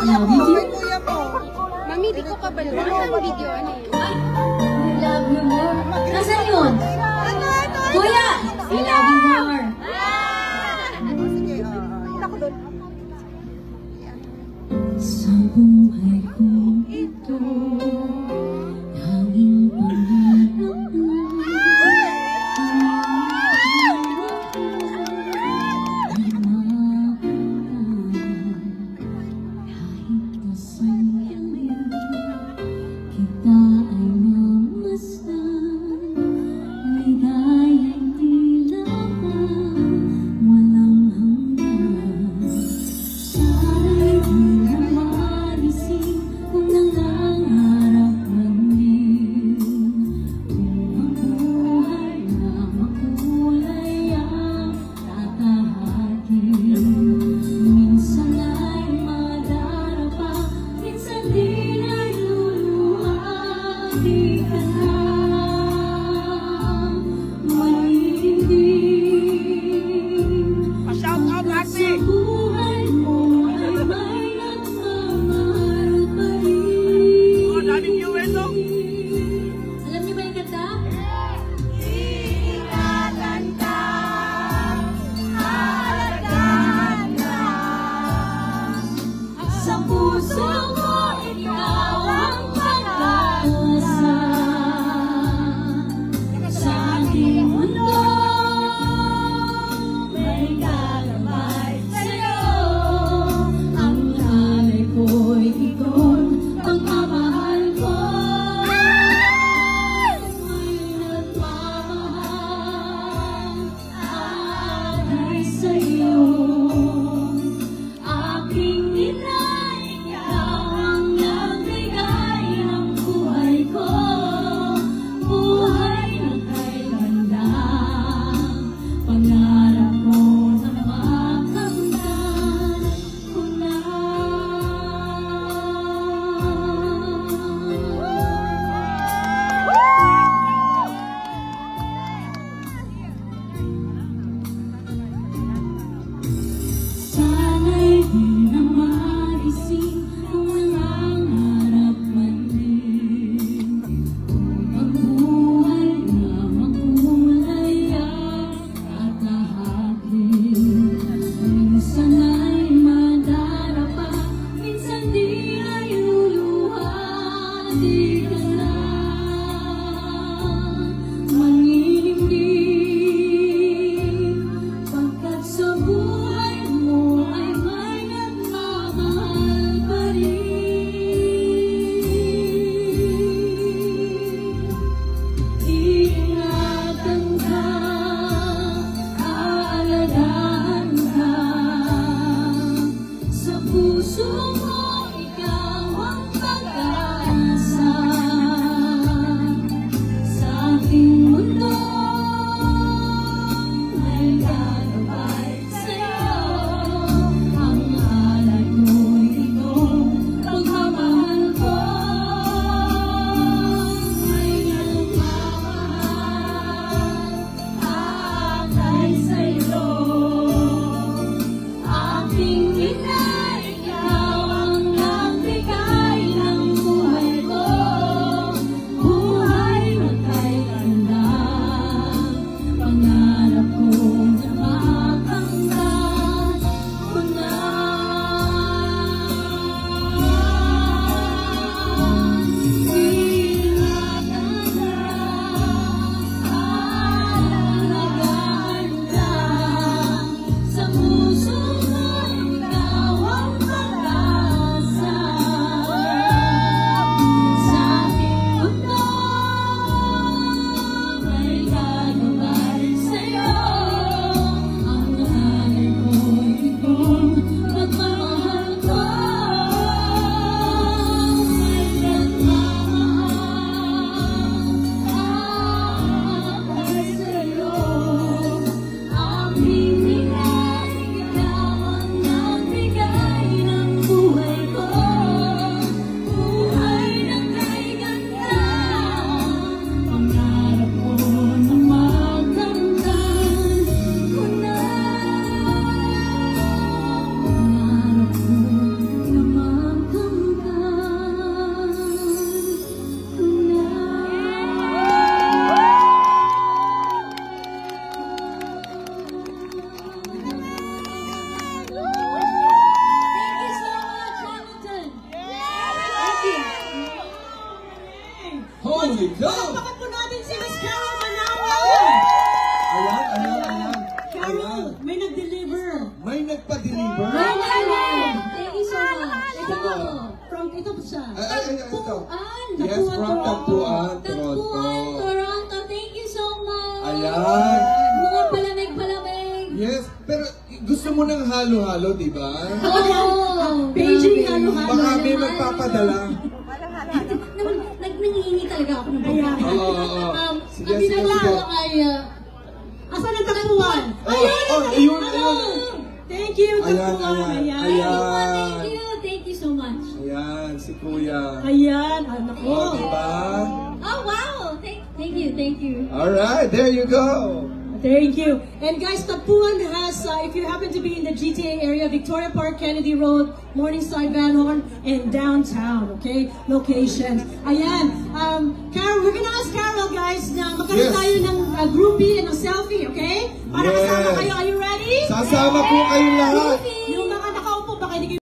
kuya mo, video? kay kuya mo. Mami, di ko kabalo. Ano ang video? Ano yun? I love you more. Nasaan yun? Kuya! I love you more. Sige, Ako doon. Sa buhay kong ito, tanging pangarap mo. Kahit nasan ngayon, kita ay mamasdan. ito. Tagpuan. Yes, from Tagpuan, Toronto. Tagpuan, Toronto. Thank you so much. Ayan. Mga palamig-palamig. Yes, pero gusto mo ng halo-halo, di ba? Oo. Beijing halo-halo. Baka may magpapadala. Nangingi talaga ako ng Ayan. Oo. Sige, Ang sige, sige. pinaglawa ay... Asan ang Tagpuan? Ayun. Thank you, Ayan, Tagpuan. ayan. Thank you. Thank you so much. Ayan, si Kuya. Ayan, anak ko. Oh, diba? Oh, wow. Thank you. Alright, there you go. Thank you. And guys, Tagpuan has, if you happen to be in the GTA area, Victoria Park, Kennedy Road, Morningside, Van Horn, and downtown, okay? Locations. Ayan. Carol, we're gonna ask Carol, guys, na magkaroon Yes. tayo ng groupie and a selfie, okay? Para Yes. kasama kayo. Are you ready? Sasama po kayong lahat. Groupie.